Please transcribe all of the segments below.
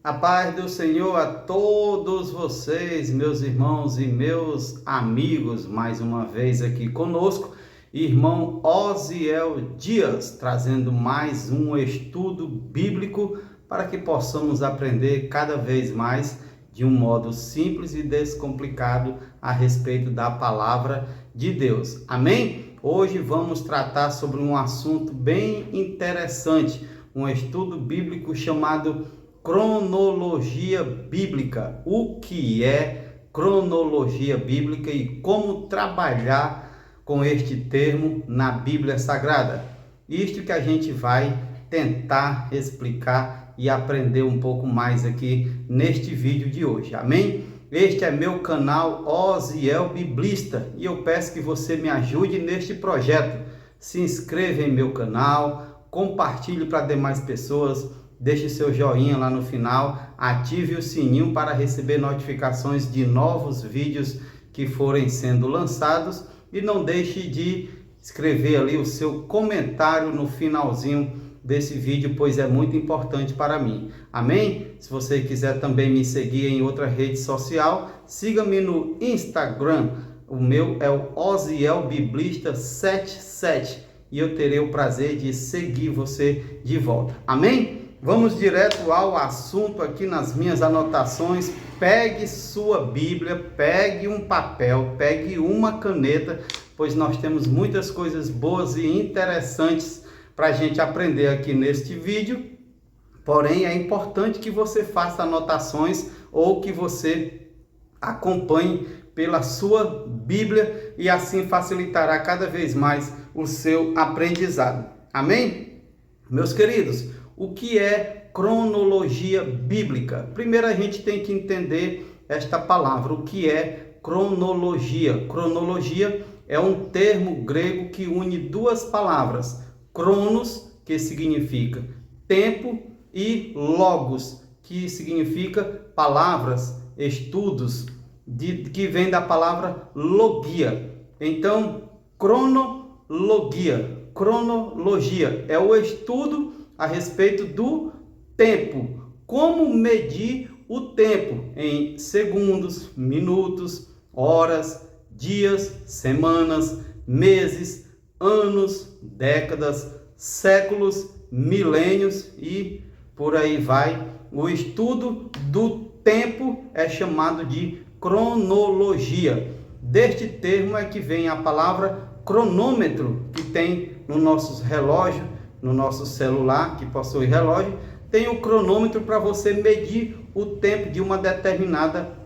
A paz do Senhor a todos vocês, meus irmãos e meus amigos, mais uma vez aqui conosco, irmão Osiel Dias, trazendo mais um estudo bíblico para que possamos aprender cada vez mais de um modo simples e descomplicado a respeito da palavra de Deus. Amém? Hoje vamos tratar sobre um assunto bem interessante, um estudo bíblico chamado cronologia bíblica. O que é cronologia bíblica e como trabalhar com este termo na Bíblia Sagrada? Isto que a gente vai tentar explicar e aprender um pouco mais aqui neste vídeo de hoje. Amém? Este é meu canal Osiel Biblista e eu peço que você me ajude neste projeto. Se inscreva em meu canal, compartilhe para demais pessoas, deixe seu joinha lá no final, ative o sininho para receber notificações de novos vídeos que forem sendo lançados e não deixe de escrever ali o seu comentário no finalzinho desse vídeo, pois é muito importante para mim. Amém? Se você quiser também me seguir em outra rede social, siga-me no Instagram. O meu é o Osiel Biblista 77 e eu terei o prazer de seguir você de volta. Amém? Vamos direto ao assunto aqui nas minhas anotações. Pegue sua Bíblia, pegue um papel, pegue uma caneta, pois nós temos muitas coisas boas e interessantes para a gente aprender aqui neste vídeo. Porém, é importante que você faça anotações ou que você acompanhe pela sua Bíblia e assim facilitará cada vez mais o seu aprendizado. Amém? Meus queridos, o que é cronologia bíblica? Primeiro a gente tem que entender esta palavra, o que é cronologia. Cronologia é um termo grego que une duas palavras, cronos, que significa tempo, e logos, que significa palavras, estudos, que vem da palavra logia. Então, cronologia é o estudo a respeito do tempo. Como medir o tempo em segundos, minutos, horas, dias, semanas, meses, anos, décadas, séculos, milênios e por aí vai. O estudo do tempo é chamado de cronologia. Deste termo é que vem a palavra cronômetro, que tem no nosso relógio, no nosso celular, que possui relógio, tem o cronômetro para você medir o tempo de uma determinada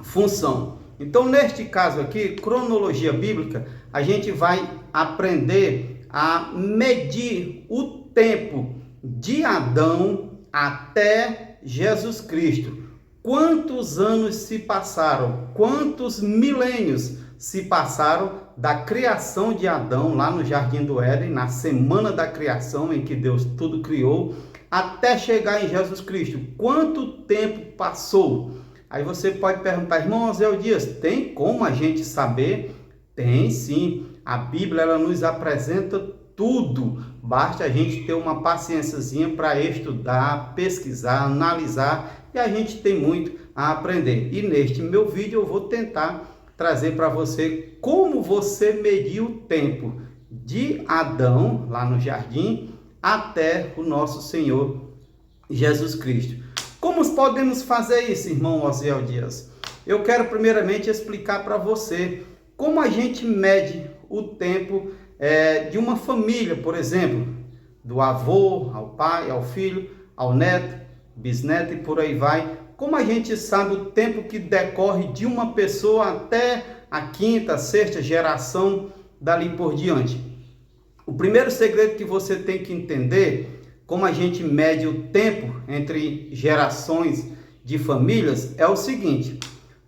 função. Então, neste caso aqui, cronologia bíblica, a gente vai aprender a medir o tempo de Adão até Jesus Cristo. Quantos anos se passaram? Quantos milênios se passaram da criação de Adão lá no Jardim do Éden, na semana da criação em que Deus tudo criou, até chegar em Jesus Cristo? Quanto tempo passou? Aí você pode perguntar, irmão Osiel Dias, tem como a gente saber? Tem sim. A Bíblia ela nos apresenta tudo. Basta a gente ter uma paciênciazinha para estudar, pesquisar, analisar, e a gente tem muito a aprender. E neste meu vídeo eu vou tentar trazer para você como você mediu o tempo de Adão, lá no jardim, até o nosso Senhor Jesus Cristo. Como podemos fazer isso, irmão Osiel Dias? Eu quero primeiramente explicar para você como a gente mede o tempo de uma família, por exemplo, do avô ao pai, ao filho, ao neto, bisneto e por aí vai. Como a gente sabe o tempo que decorre de uma pessoa até a quinta, sexta geração, dali por diante? O primeiro segredo que você tem que entender, como a gente mede o tempo entre gerações de famílias, é o seguinte: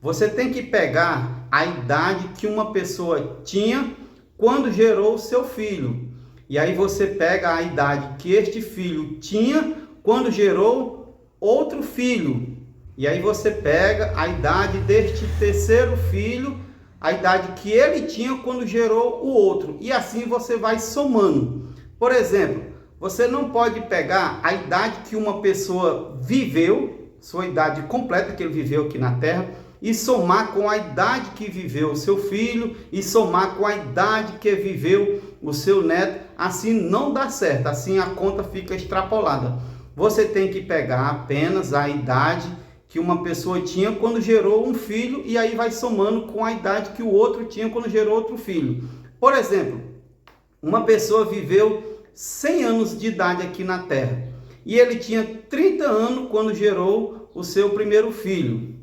você tem que pegar a idade que uma pessoa tinha quando gerou o seu filho. E aí você pega a idade que este filho tinha quando gerou outro filho. E aí você pega a idade deste terceiro filho, a idade que ele tinha quando gerou o outro. E assim você vai somando. Por exemplo, você não pode pegar a idade que uma pessoa viveu sua idade completa que ele viveu aqui na terra, e somar com a idade que viveu o seu filho, e somar com a idade que viveu o seu neto, assim não dá certo, assim a conta fica extrapolada. Você tem que pegar apenas a idade que uma pessoa tinha quando gerou um filho, e aí vai somando com a idade que o outro tinha quando gerou outro filho. Por exemplo, uma pessoa viveu 100 anos de idade aqui na terra, e ele tinha 30 anos quando gerou o seu primeiro filho.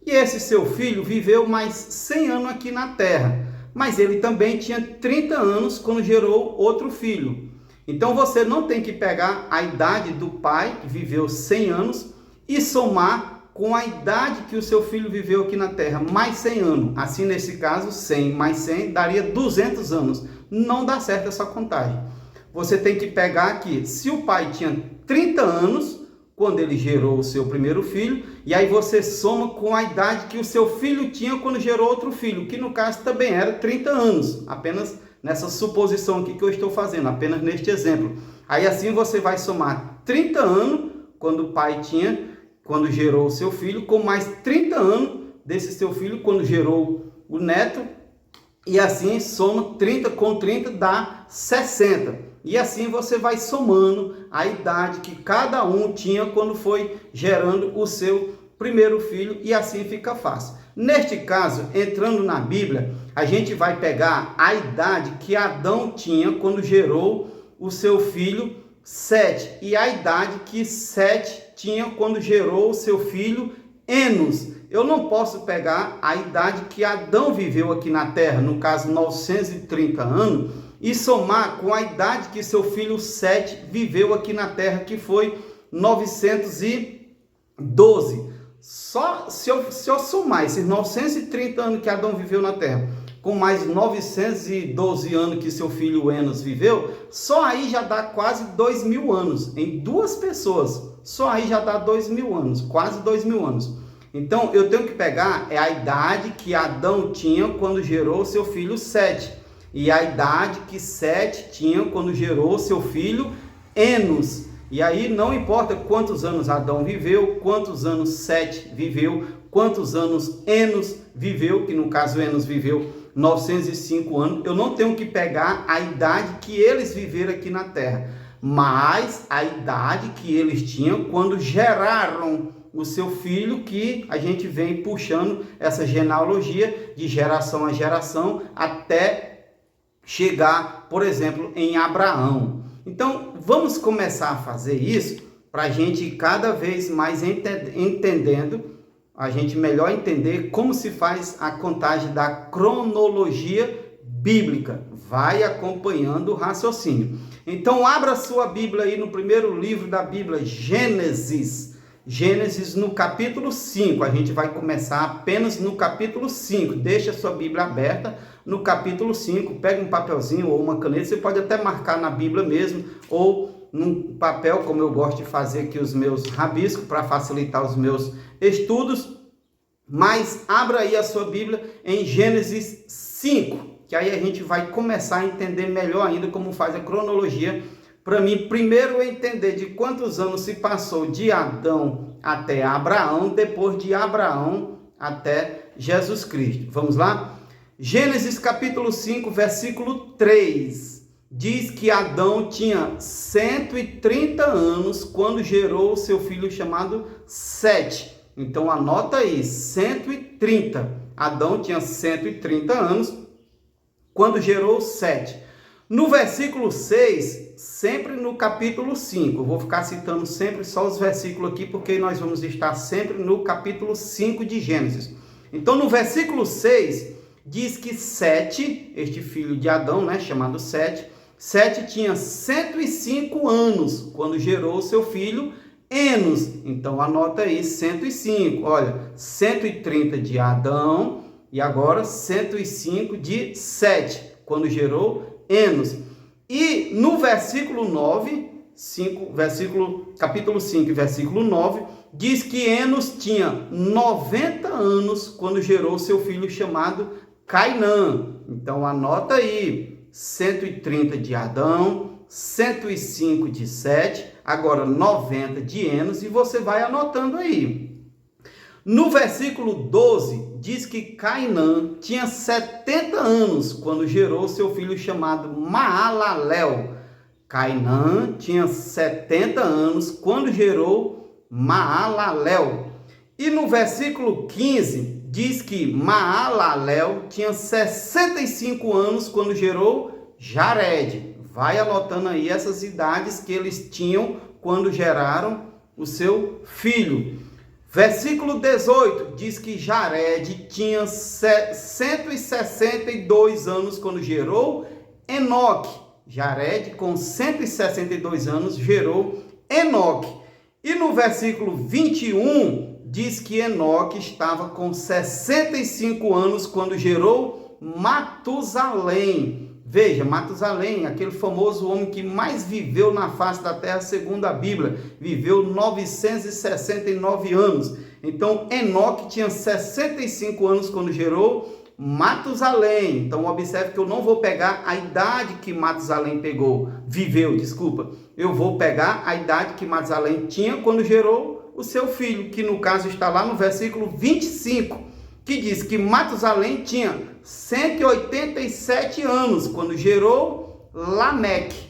E esse seu filho viveu mais 100 anos aqui na terra, mas ele também tinha 30 anos quando gerou outro filho. Então você não tem que pegar a idade do pai, que viveu 100 anos, e somar com a idade que o seu filho viveu aqui na terra, mais 100 anos. Assim, nesse caso, 100 mais 100 daria 200 anos. Não dá certo essa contagem. Você tem que pegar aqui, se o pai tinha 30 anos quando ele gerou o seu primeiro filho, e aí você soma com a idade que o seu filho tinha quando gerou outro filho, que no caso também era 30 anos, apenas nessa suposição aqui que eu estou fazendo, apenas neste exemplo. Aí assim você vai somar 30 anos quando o pai tinha, quando gerou o seu filho, com mais 30 anos desse seu filho quando gerou o neto, e assim soma 30 com 30 dá 60. E assim você vai somando a idade que cada um tinha quando foi gerando o seu primeiro filho, e assim fica fácil. Neste caso, entrando na Bíblia, a gente vai pegar a idade que Adão tinha quando gerou o seu filho Sete, e a idade que Sete tinha quando gerou o seu filho Enos. Eu não posso pegar a idade que Adão viveu aqui na terra, no caso 930 anos, e somar com a idade que seu filho Sete viveu aqui na terra, que foi 912. Só se eu somar esses 930 anos que Adão viveu na terra, com mais 912 anos que seu filho Enos viveu, só aí já dá quase 2.000 anos, em duas pessoas. Só aí já dá 2.000 anos, quase 2.000 anos. Então, eu tenho que pegar a idade que Adão tinha quando gerou seu filho Sete, e a idade que Sete tinha quando gerou seu filho Enos. E aí não importa quantos anos Adão viveu, quantos anos Sete viveu, quantos anos Enos viveu, que no caso Enos viveu 905 anos, eu não tenho que pegar a idade que eles viveram aqui na terra, mas a idade que eles tinham quando geraram o seu filho, que a gente vem puxando essa genealogia de geração a geração até chegar, por exemplo, em Abraão. Então, vamos começar a fazer isso para a gente cada vez mais entendendo, a gente melhor entender como se faz a contagem da cronologia bíblica. Vai acompanhando o raciocínio. Então, abra sua Bíblia aí no primeiro livro da Bíblia, Gênesis. Gênesis no capítulo 5. A gente vai começar apenas no capítulo 5. Deixa a sua Bíblia aberta no capítulo 5. Pega um papelzinho ou uma caneta. Você pode até marcar na Bíblia mesmo, ou num papel, como eu gosto de fazer aqui os meus rabiscos, para facilitar os meus estudos. Mas abra aí a sua Bíblia em Gênesis 5, que aí a gente vai começar a entender melhor ainda como faz a cronologia. Para mim, primeiro entender de quantos anos se passou de Adão até Abraão, depois de Abraão até Jesus Cristo. Vamos lá? Gênesis capítulo 5, versículo 3. Diz que Adão tinha 130 anos quando gerou o seu filho chamado Sete. Então anota aí, 130. Adão tinha 130 anos quando gerou Sete. No versículo 6, sempre no capítulo 5, eu vou ficar citando sempre só os versículos aqui, porque nós vamos estar sempre no capítulo 5 de Gênesis. Então, no versículo 6, diz que Sete, este filho de Adão, chamado Sete, Sete tinha 105 anos quando gerou seu filho Enos. Então, anota aí, 105. Olha, 130 de Adão e agora 105 de Sete, quando gerou Enos. E no versículo 9, capítulo 5, versículo 9, diz que Enos tinha 90 anos quando gerou seu filho chamado Cainã. Então anota aí, 130 de Adão, 105 de Sete, agora 90 de Enos, e você vai anotando aí. No versículo 12, diz que Cainã tinha 70 anos quando gerou seu filho chamado Maalalel. Cainã tinha 70 anos quando gerou Maalalel. E no versículo 15, diz que Maalalel tinha 65 anos quando gerou Jared. Vai anotando aí essas idades que eles tinham quando geraram o seu filho. Versículo 18 diz que Jared tinha 162 anos quando gerou Enoque. Jared, com 162 anos, gerou Enoque. E no versículo 21 diz que Enoque estava com 65 anos quando gerou Matusalém. Veja, Matusalém, aquele famoso homem que mais viveu na face da terra, segundo a Bíblia, viveu 969 anos. Então, Enoque tinha 65 anos quando gerou Matusalém. Então, observe que eu não vou pegar a idade que Matusalém viveu. Eu vou pegar a idade que Matusalém tinha quando gerou o seu filho, que no caso está lá no versículo 25, que diz que Matusalém tinha 187 anos quando gerou Lameque.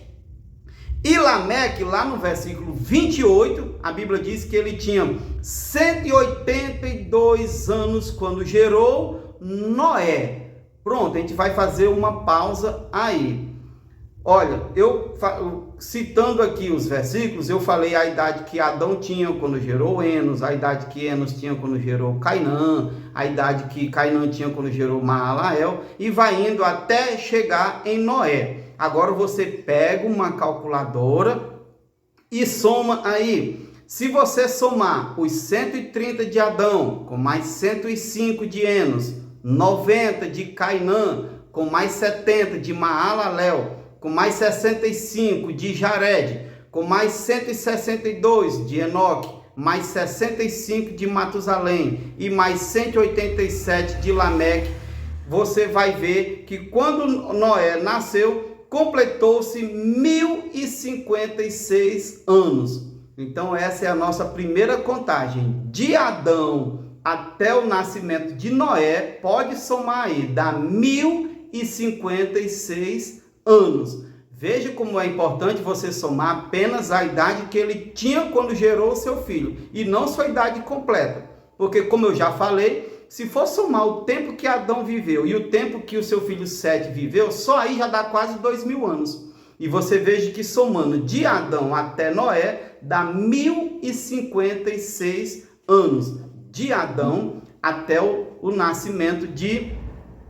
E Lameque, lá no versículo 28, a Bíblia diz que ele tinha 182 anos quando gerou Noé. Pronto, a gente vai fazer uma pausa aí. Olha, citando aqui os versículos, eu falei a idade que Adão tinha quando gerou Enos, a idade que Enos tinha quando gerou Cainã, a idade que Cainã tinha quando gerou Maalael, e vai indo até chegar em Noé. Agora você pega uma calculadora e soma aí. Se você somar os 130 de Adão com mais 105 de Enos, 90 de Cainã com mais 70 de Maalalel, com mais 65 de Jared, com mais 162 de Enoque, mais 65 de Matusalém e mais 187 de Lameque, você vai ver que quando Noé nasceu, completou-se 1056 anos. Então essa é a nossa primeira contagem. De Adão até o nascimento de Noé, pode somar aí, dá 1056 anos. Veja como é importante você somar apenas a idade que ele tinha quando gerou o seu filho, e não sua idade completa. Porque, como eu já falei, se for somar o tempo que Adão viveu e o tempo que o seu filho Sete viveu, só aí já dá quase 2000 anos. E você veja que somando de Adão até Noé, dá 1056 anos. De Adão até o nascimento de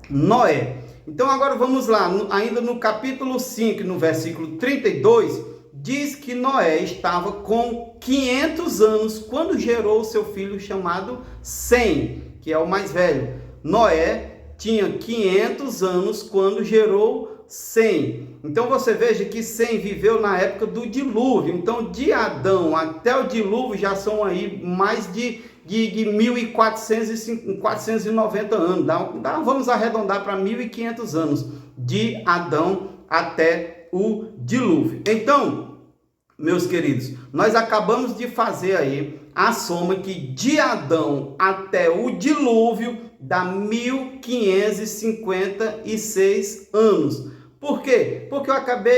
Noé. Então agora vamos lá, ainda no capítulo 5, no versículo 32, diz que Noé estava com 500 anos quando gerou seu filho chamado Sem, que é o mais velho. Noé tinha 500 anos quando gerou Sem. Então você veja que Sem viveu na época do dilúvio. Então de Adão até o dilúvio já são aí mais de 1.490 anos, vamos arredondar para 1.500 anos, de Adão até o dilúvio. Então, meus queridos, nós acabamos de fazer aí a soma que de Adão até o dilúvio dá 1.556 anos. Por quê? Porque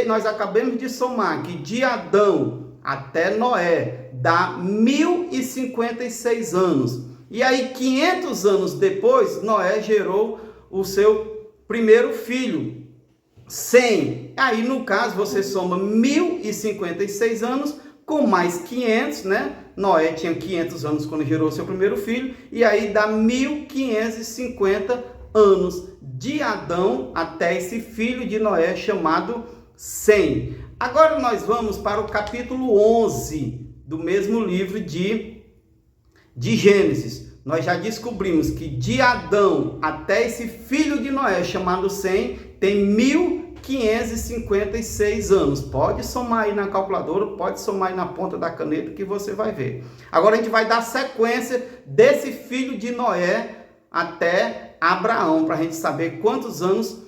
nós acabamos de somar que de Adão até Noé dá 1056 anos. E aí, 500 anos depois, Noé gerou o seu primeiro filho, Sem. Aí, no caso, você soma 1056 anos com mais 500, né? Noé tinha 500 anos quando gerou o seu primeiro filho. E aí, dá 1550 anos de Adão até esse filho de Noé chamado Sem. Agora nós vamos para o capítulo 11 do mesmo livro de Gênesis. Nós já descobrimos que de Adão até esse filho de Noé chamado Sem tem 1556 anos. Pode somar aí na calculadora, pode somar aí na ponta da caneta que você vai ver. Agora a gente vai dar sequência desse filho de Noé até Abraão, para a gente saber quantos anos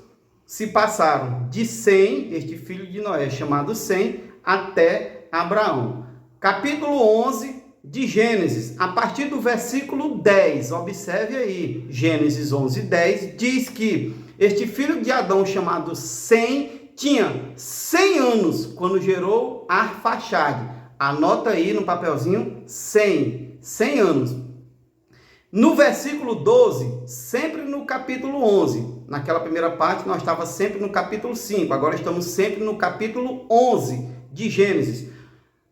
se passaram de Sem, este filho de Noé chamado Sem, até Abraão. Capítulo 11 de Gênesis, a partir do versículo 10, observe aí, Gênesis 11, 10, diz que este filho de Adão chamado Sem tinha 100 anos quando gerou Arfaxade. Anota aí no papelzinho, 100 anos. No versículo 12, sempre no capítulo 11, naquela primeira parte nós estávamos sempre no capítulo 5, agora estamos sempre no capítulo 11 de Gênesis.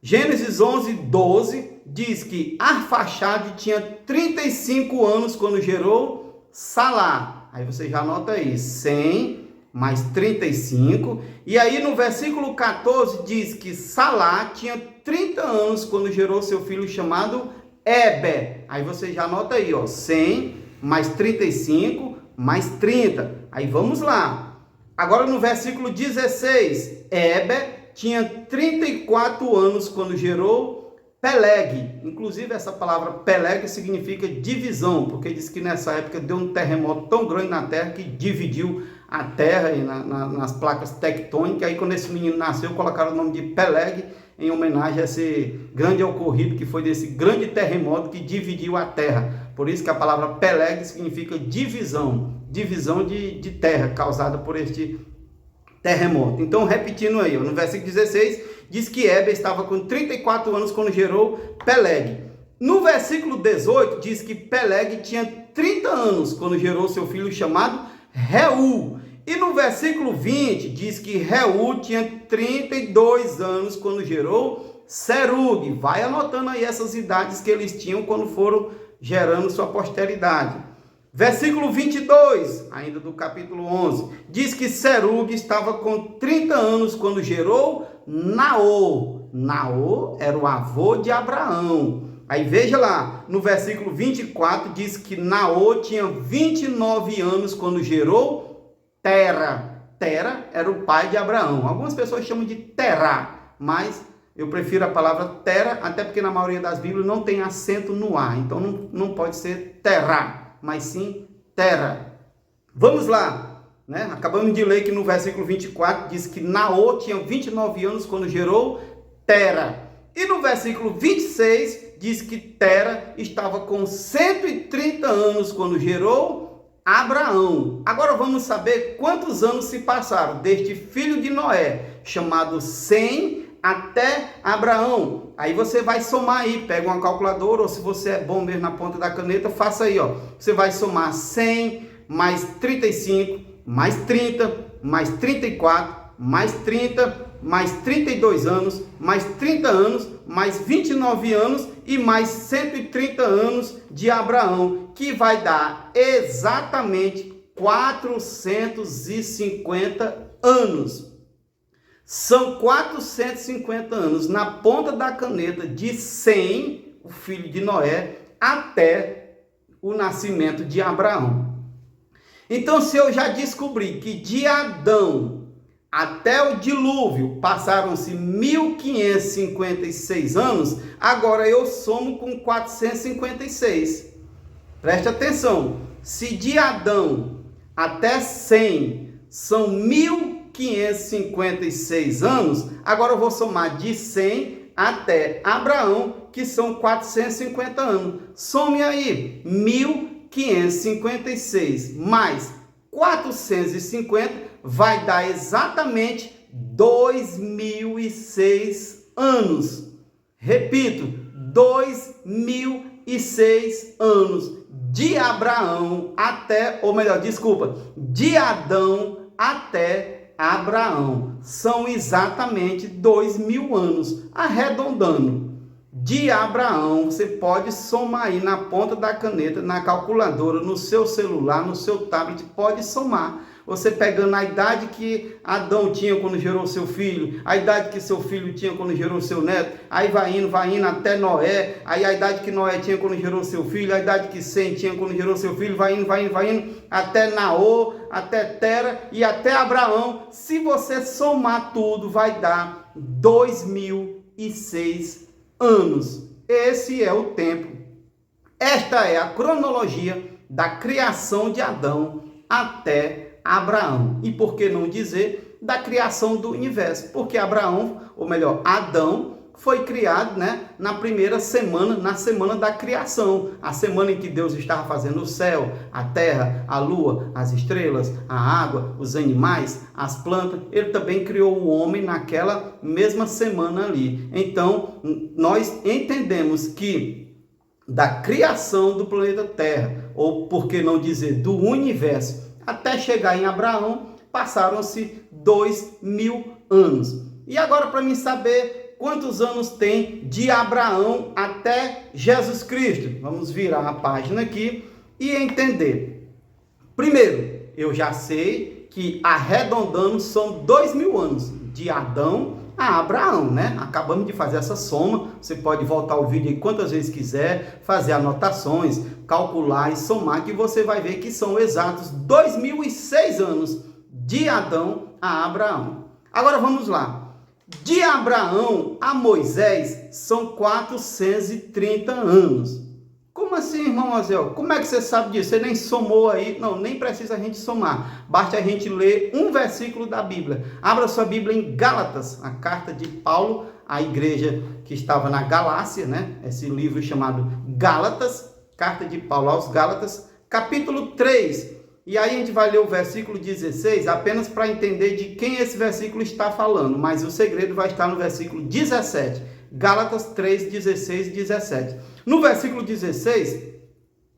Gênesis 11, 12 diz que Arfaxade tinha 35 anos quando gerou Salá. Aí você já anota aí, 100 mais 35. E aí no versículo 14 diz que Salá tinha 30 anos quando gerou seu filho chamado Eber. Aí você já anota aí, ó, 100 mais 35 mais 30. Aí vamos lá. Agora no versículo 16, Eber tinha 34 anos quando gerou Peleg. Inclusive essa palavra Peleg significa divisão, porque diz que nessa época deu um terremoto tão grande na Terra que dividiu a Terra e nas placas tectônicas. Aí quando esse menino nasceu, colocaram o nome de Peleg em homenagem a esse grande ocorrido que foi desse grande terremoto que dividiu a Terra. Por isso que a palavra Peleg significa divisão de terra causada por este terremoto. Então, repetindo aí, no versículo 16, diz que Eber estava com 34 anos quando gerou Peleg. No versículo 18, diz que Peleg tinha 30 anos quando gerou seu filho chamado Reu. E no versículo 20, diz que Reu tinha 32 anos quando gerou Serug. Vai anotando aí essas idades que eles tinham quando foram gerando sua posteridade. Versículo 22, ainda do capítulo 11, diz que Serug estava com 30 anos quando gerou Naor. Naor era o avô de Abraão. Aí veja lá, no versículo 24, diz que Naor tinha 29 anos quando gerou Tera. Tera era o pai de Abraão. Algumas pessoas chamam de Terá, mas eu prefiro a palavra Tera, até porque na maioria das Bíblias não tem acento no A. Então não pode ser Terá, mas sim Tera. Vamos lá, né? Acabamos de ler que no versículo 24 diz que Naor tinha 29 anos quando gerou Tera. E no versículo 26 diz que Tera estava com 130 anos quando gerou Abraão. Agora vamos saber quantos anos se passaram deste filho de Noé, chamado Sem, até Abraão. Aí você vai somar aí, pega uma calculadora, ou se você é bom mesmo na ponta da caneta, faça aí, ó. Você vai somar 100 mais 35, mais 30, mais 34, mais 30, mais 32 anos, mais 30 anos, mais 29 anos e mais 130 anos de Abraão, que vai dar exatamente 450 anos. São 450 anos na ponta da caneta de Sem, o filho de Noé, até o nascimento de Abraão. Então, se eu já descobri que de Adão até o dilúvio passaram-se 1556 anos, agora eu somo com 456. Preste atenção, se de Adão até 100 são 1556 anos, agora eu vou somar de 100 até Abraão, que são 450 anos. Some aí, 1556 mais 450 vai dar exatamente 2006 anos. Repito, 2006 anos de Abraão até, ou melhor, desculpa, de Adão até Abraão. São exatamente 2000 anos, arredondando. De Abraão, você pode somar aí na ponta da caneta, na calculadora, no seu celular, no seu tablet, pode somar. Você pegando a idade que Adão tinha quando gerou seu filho, a idade que seu filho tinha quando gerou seu neto, aí vai indo até Noé, aí a idade que Noé tinha quando gerou seu filho, a idade que Sem tinha quando gerou seu filho, vai indo, até Naor, até Tera e até Abraão. Se você somar tudo, vai dar 2006 anos. Esse é o tempo. Esta é a cronologia da criação de Adão até Abraão. E por que não dizer da criação do universo? Porque Abraão, ou melhor, Adão, foi criado, na primeira semana, na semana da criação, a semana em que Deus estava fazendo o céu, a terra, a lua, as estrelas, a água, os animais, as plantas. Ele também criou o homem naquela mesma semana ali. Então, nós entendemos que da criação do planeta Terra, ou por que não dizer do universo, até chegar em Abraão, passaram-se 2000 anos. E agora, para mim saber quantos anos tem de Abraão até Jesus Cristo? Vamos virar a página aqui e entender. Primeiro, eu já sei que arredondando são 2000 anos de Adão a Abraão, Acabamos de fazer essa soma. Você pode voltar o vídeo aí quantas vezes quiser, fazer anotações, calcular e somar, que você vai ver que são exatos 2006 anos de Adão a Abraão. Agora vamos lá. De Abraão a Moisés são 430 anos. Como assim, irmão Azel? Como é que você sabe disso? Você nem somou aí? Não, nem precisa a gente somar. Basta a gente ler um versículo da Bíblia. Abra sua Bíblia em Gálatas, a carta de Paulo à igreja que estava na Galácia, Esse livro chamado Gálatas, carta de Paulo aos Gálatas, capítulo 3. E aí a gente vai ler o versículo 16 apenas para entender de quem esse versículo está falando, mas o segredo vai estar no versículo 17, Gálatas 3, 16 e 17. No versículo 16,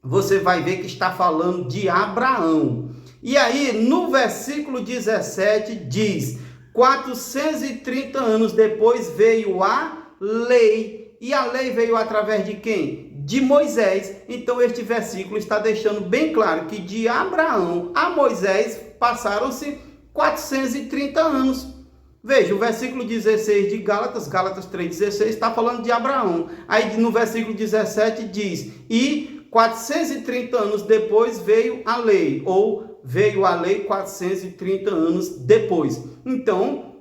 você vai ver que está falando de Abraão. E aí, no versículo 17, diz: 430 anos depois veio a lei. E a lei veio através de quem? De Moisés. Então este versículo está deixando bem claro que de Abraão a Moisés passaram-se 430 anos. Veja, o versículo 16 de Gálatas 3,16, está falando de Abraão. Aí no versículo 17 diz: e 430 anos depois veio a lei, ou veio a lei 430 anos depois. Então,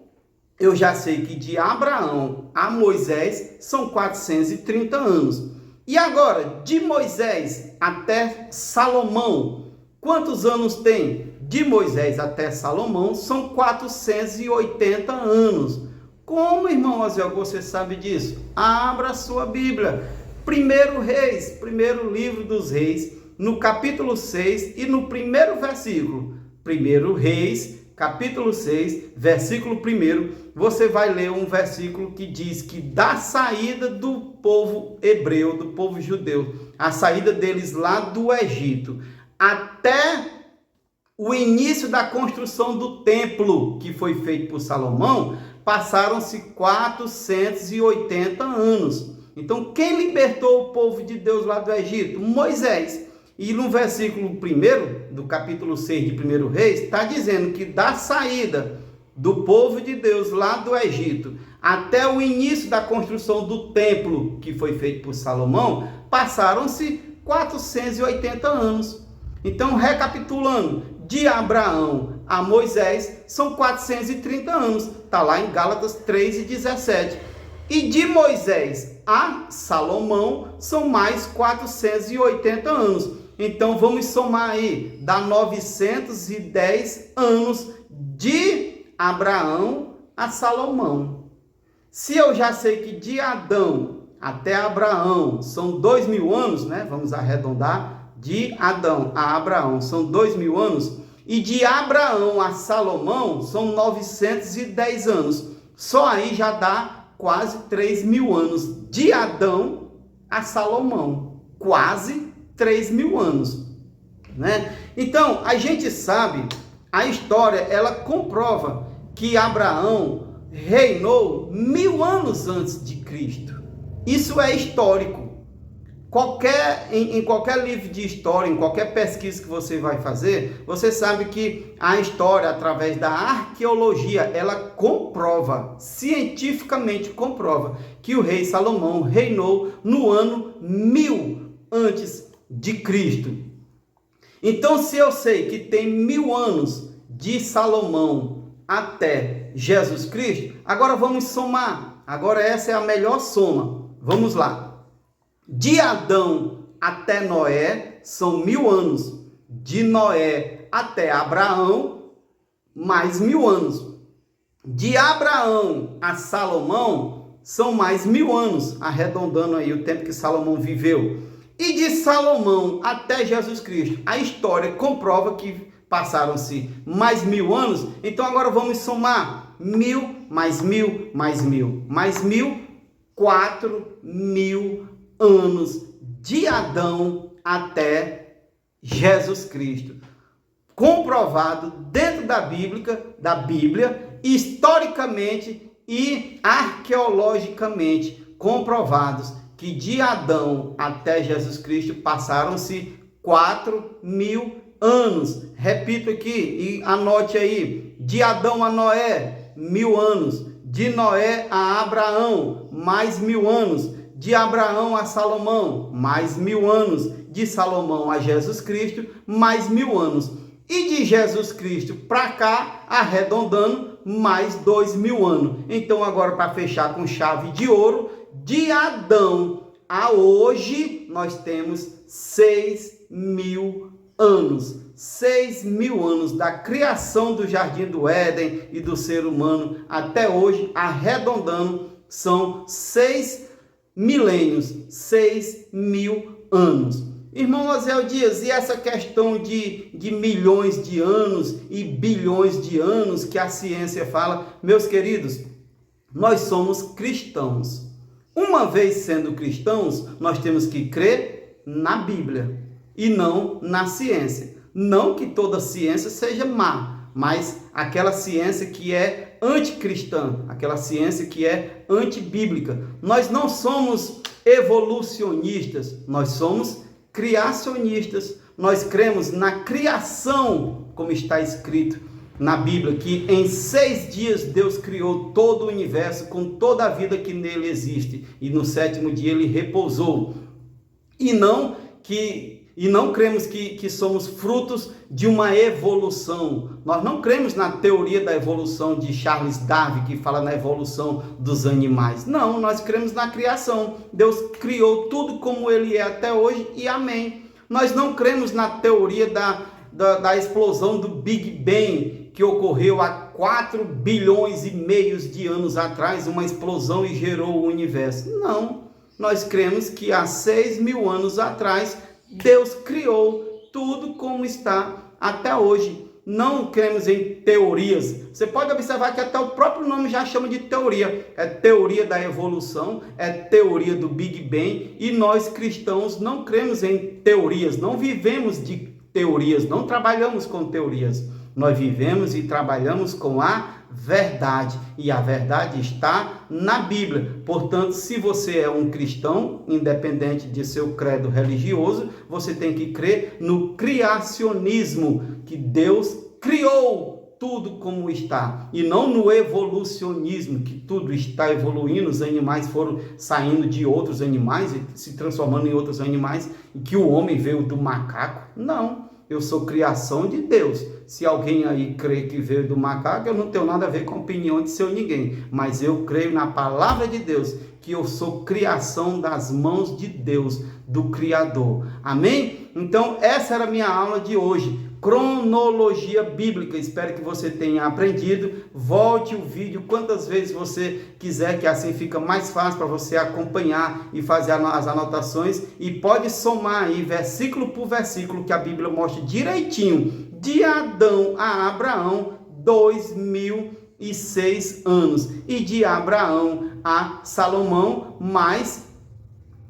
eu já sei que de Abraão a Moisés são 430 anos. E agora, de Moisés até Salomão, quantos anos tem? De Moisés até Salomão são 480 anos. Como, irmão Azel, você sabe disso? Abra sua Bíblia. 1 Reis, primeiro livro dos Reis, no capítulo 6 e no primeiro versículo. 1 Reis, capítulo 6, versículo 1, você vai ler um versículo que diz que da saída do povo hebreu, do povo judeu, a saída deles lá do Egito, até o início da construção do templo, que foi feito por Salomão, passaram-se 480 anos. Então, quem libertou o povo de Deus lá do Egito? Moisés. E no versículo 1 do capítulo 6 de 1 Reis, está dizendo que da saída do povo de Deus lá do Egito até o início da construção do templo, que foi feito por Salomão, passaram-se 480 anos. Então, recapitulando, de Abraão a Moisés são 430 anos. Está lá em Gálatas 3,17. E de Moisés a Salomão são mais 480 anos. Então, vamos somar aí, dá 910 anos de Abraão a Salomão. Se eu já sei que de Adão até Abraão são 2000 anos, Vamos arredondar, de Adão a Abraão são 2000 anos, e de Abraão a Salomão são 910 anos. Só aí já dá quase 3000 anos de Adão a Salomão. Quase 3000 anos, Então, a gente sabe, a história, ela comprova que Abraão reinou 1000 anos antes de Cristo. Isso é histórico. Em qualquer livro de história, em qualquer pesquisa que você vai fazer, você sabe que a história, através da arqueologia, ela comprova, cientificamente comprova, que o rei Salomão reinou no ano 1000 antes de Cristo. Então, se eu sei que tem 1000 anos de Salomão até Jesus Cristo, agora vamos somar. Agora essa é a melhor soma. Vamos lá. De Adão até Noé são 1000 anos. De Noé até Abraão, mais 1000 anos. De Abraão a Salomão, são mais 1000 anos, arredondando aí o tempo que Salomão viveu. E de Salomão até Jesus Cristo, a história comprova que passaram-se mais 1000 anos. Então agora vamos somar 1000 mais 1000 mais 1000 mais 1000, 4000 anos de Adão até Jesus Cristo. Comprovado dentro da Bíblia, historicamente e arqueologicamente comprovados que de Adão até Jesus Cristo passaram-se 4000 anos. Repito aqui e anote aí: de Adão a Noé, 1000 anos. De Noé a Abraão, mais 1000 anos. De Abraão a Salomão, mais 1000 anos. De Salomão a Jesus Cristo, mais 1000 anos. E de Jesus Cristo para cá, arredondando, mais 2000 anos. Então agora, para fechar com chave de ouro, de Adão a hoje, nós temos 6000 anos. 6000 anos da criação do Jardim do Éden e do ser humano até hoje, arredondando, são 6 milênios, 6000 anos. Irmão Osiel Dias, e essa questão de milhões de anos e bilhões de anos que a ciência fala? Meus queridos, nós somos cristãos. Uma vez sendo cristãos, nós temos que crer na Bíblia e não na ciência. Não que toda ciência seja má, mas aquela ciência que é anticristã, aquela ciência que é antibíblica. Nós não somos evolucionistas, nós somos criacionistas. Nós cremos na criação, como está escrito na Bíblia, que em 6 dias Deus criou todo o universo com toda a vida que nele existe, e no 7º dia ele repousou. E não cremos que somos frutos de uma evolução. Nós não cremos na teoria da evolução de Charles Darwin, que fala na evolução dos animais. Não, nós cremos na criação. Deus criou tudo como ele é até hoje e amém. Nós não cremos na teoria da explosão do Big Bang, que ocorreu há 4 bilhões e meio de anos atrás, uma explosão e gerou o universo. Não, nós cremos que há 6000 anos atrás, Deus criou tudo como está até hoje. Não cremos em teorias. Você pode observar que até o próprio nome já chama de teoria. É teoria da evolução, é teoria do Big Bang. E nós cristãos não cremos em teorias, não vivemos de teorias, não trabalhamos com teorias. Nós vivemos e trabalhamos com a verdade, e a verdade está na Bíblia. Portanto, se você é um cristão, independente de seu credo religioso, você tem que crer no criacionismo, que Deus criou tudo como está, e não no evolucionismo, que tudo está evoluindo, os animais foram saindo de outros animais e se transformando em outros animais, e que o homem veio do macaco. Não, eu sou criação de Deus. Se alguém aí crê que veio do macaco, eu não tenho nada a ver com a opinião de seu ninguém, mas eu creio na palavra de Deus, que eu sou criação das mãos de Deus, do Criador. Amém? Então, essa era a minha aula de hoje. Cronologia bíblica. Espero que você tenha aprendido. Volte o vídeo quantas vezes você quiser, que assim fica mais fácil para você acompanhar e fazer as anotações. E pode somar aí versículo por versículo, que a Bíblia mostra direitinho. De Adão a Abraão, 2006 anos. E de Abraão a Salomão, mais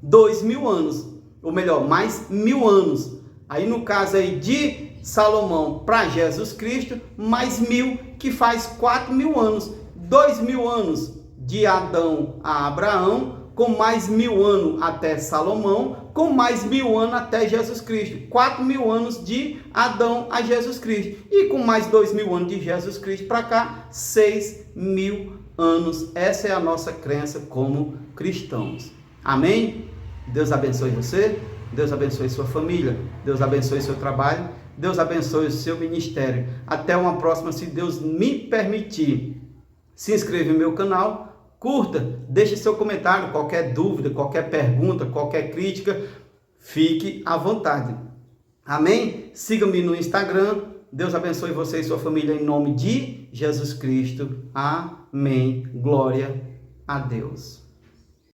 2000 anos. Ou melhor, mais 1000 anos. Aí no caso aí de Salomão para Jesus Cristo, mais 1000, que faz 4000 anos. 2000 anos de Adão a Abraão, com mais 1000 anos até Salomão, com mais 1000 anos até Jesus Cristo. 4000 anos de Adão a Jesus Cristo. E com mais 2000 anos de Jesus Cristo para cá, 6000 anos. Essa é a nossa crença como cristãos. Amém? Deus abençoe você, Deus abençoe sua família, Deus abençoe seu trabalho, Deus abençoe o seu ministério. Até uma próxima, se Deus me permitir. Se inscreva no meu canal, curta, deixe seu comentário, qualquer dúvida, qualquer pergunta, qualquer crítica, fique à vontade. Amém? Siga-me no Instagram, Deus abençoe você e sua família em nome de Jesus Cristo. Amém. Glória a Deus.